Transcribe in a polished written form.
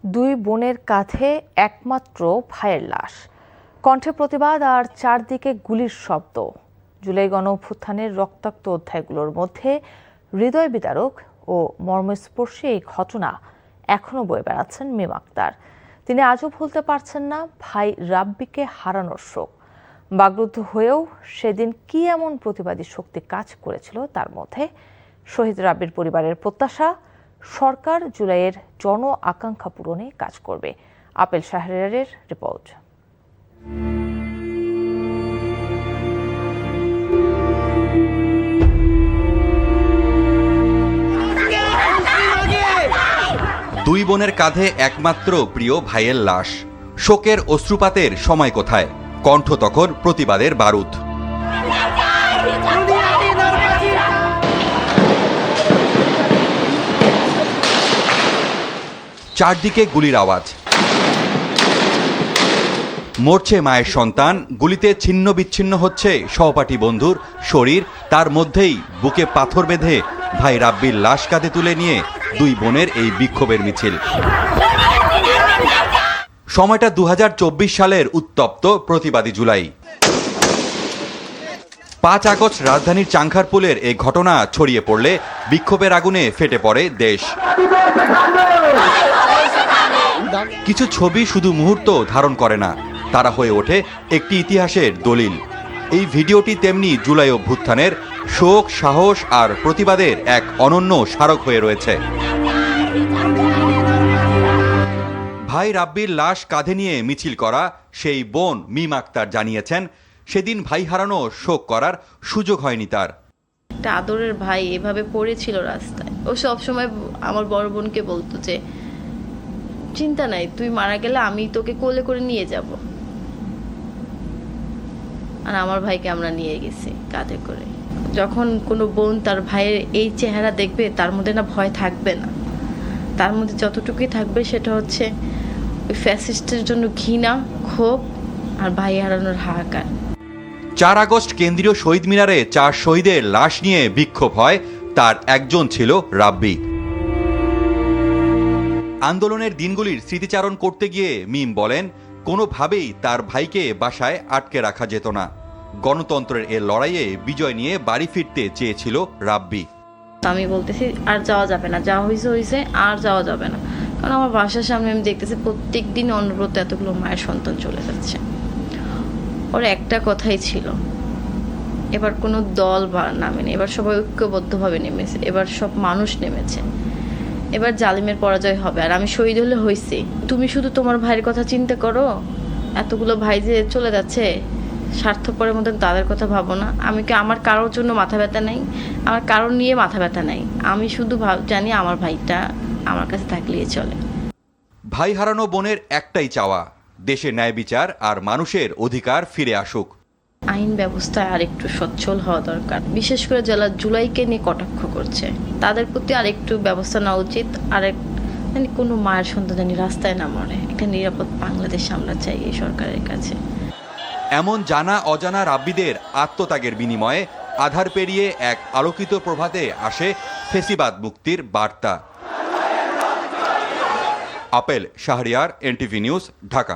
দুই বোনের কাঁধে একমাত্র ভাইয়ের লাশ, কণ্ঠে প্রতিবাদ আর চারদিকে গুলির শব্দ। জুলাই গণঅভ্যুত্থানের রক্তাক্ত অধ্যায়গুলোর মধ্যে হৃদয় বিদারক ও মর্মস্পর্শী এই ঘটনা এখনো বয়ে বেড়াচ্ছেন মিম আক্তার। তিনি আজও ভুলতে পারছেন না ভাই রাব্বিকে হারানোর শোক। বাগরুদ্ধ হয়েও সেদিন কি এমন প্রতিবাদী শক্তি কাজ করেছিল তার মধ্যে। শহীদ রাব্বির পরিবারের প্রত্যাশা, সরকার জুলাইয়ের জন আকাঙ্ক্ষা পূরণে কাজ করবে। আপেল শাহরিয়ারের রিপোর্ট। দুই বোনের কাঁধে একমাত্র প্রিয় ভাইয়ের লাশ, শোকের অশ্রুপাতের সময় কোথায়? কণ্ঠ তখন প্রতিবাদের বারুদ। চারদিকে গুলির আওয়াজ, মরছে মায়ের সন্তান, গুলিতে ছিন্ন বিচ্ছিন্ন হচ্ছে সহপাঠী বন্ধুর শরীর। তার মধ্যেই বুকে পাথর বেঁধে ভাই রাব্বির লাশ কাঁধে তুলে নিয়ে দুই বোনের এই বিক্ষোভের মিছিল। সময়টা ২০২৪ সালের উত্তপ্ত প্রতিবাদী জুলাই। ৫ আগস্ট রাজধানীর চাংখারপুলের এই ঘটনা ছড়িয়ে পড়লে বিক্ষোভের আগুনে ফেটে পড়ে দেশ। কিছু ছবি শুধু মুহূর্ত ধারণ করে না, তারা হয়ে ওঠে একটি ইতিহাসের দলিল। এই ভিডিওটি তেমনি জুলাই অভ্যুত্থানের শোক, সাহস আর প্রতিবাদের এক অনন্য স্মারক হয়ে রয়েছে। ভাই রাব্বির লাশ কাঁধে নিয়ে মিছিল করা সেই বোন মিম আক্তার জানিয়েছেন, সেদিন ভাই হারানো শোক করার সুযোগ হয়নি তার। একটা আদরের ভাই এভাবে পড়েছিল রাস্তায়। ও সবসময় আমার বড় বোনকে বলতো যে চিন্তা নাই, তুই মারা গেলে আমি তোকে কোলে করে নিয়ে যাব। আর আমার ভাইকে আমরা নিয়ে গেছি কাঁধে করে। যখন কোনো বোন তার ভাইয়ের এই চেহারা দেখবে, তার মধ্যে না ভয় থাকবে না, তার মধ্যে যতটুকুই থাকবে সেটা হচ্ছে ওই ফ্যাসিস্টের জন্য ঘৃণা, ক্ষোভ আর ভাই হারানোর হাহাকার। ৪ আগস্ট কেন্দ্রীয় শহীদ মিনারে ৪ শহীদের লাশ নিয়ে বিক্ষোভ হয়, তার একজন ছিল রাব্বি। আন্দোলনের দিনগুলির স্মৃতিচারণ করতে গিয়ে মিম বলেন, কোনোভাবেই তার ভাইকে বাসায় আটকে রাখা যেত না। গণতন্ত্রের এ লড়াইয়ে বিজয় নিয়ে বাড়ি ফিরতে চেয়েছিল রাব্বি। আমি বলতেছি আর যাওয়া যাবে না, যা হয়েছে হয়েছে, আর যাওয়া যাবে না। কারণ আমার বাসার সামনে আমি দেখতেছি প্রত্যেক দিন অনবরত এতগুলো মায়ের সন্তান চলে যাচ্ছে। ওর একটা কথাই ছিল, এবার কোনো দল বা নামেনি, এবার সবাই ঐক্যবদ্ধভাবে নেমেছে, এবার সব মানুষ নেমেছে, এবার জালিমের পরাজয় হবে। আর আমি শহীদ হলে হয়েছি, তুমি শুধু তোমার ভাইয়ের কথা চিন্তা করো। এতগুলো ভাই যে চলে যাচ্ছে, স্বার্থপরের মতন তাদের কথা ভাবো না। আমি কি আমার কারোর জন্য মাথা ব্যথা নাই, আমার কারোর নিয়ে মাথা ব্যথা নাই। আমি শুধু জানি আমার ভাইটা আমার কাছে থাকলেই চলে। ভাই হারানো বোনের একটাই চাওয়া, দেশে ন্যায় বিচার আর মানুষের অধিকার ফিরে আসুক। আইন ব্যবস্থায় আরেকটু সচ্ছল হওয়া দরকার। বিশেষ করে যারা জুলাইকে নিয়ে কটাক্ষ করছে, তাদের প্রতি আরেকটু ব্যবস্থা নেওয়া উচিত। আরেক মানে কোনো মায়ের সন্তান জানি রাস্তায় না মরে। একটা নিরাপদ বাংলাদেশ আমরা চাই এই সরকারের কাছে। এমন জানা অজানা রাব্বিদের আত্মত্যাগের বিনিময়ে আধার পেরিয়ে এক আলোকিত প্রভাতে আসে ফেসিবাদ মুক্তির বার্তা। Apple Shahriar, NTV news, Dhaka.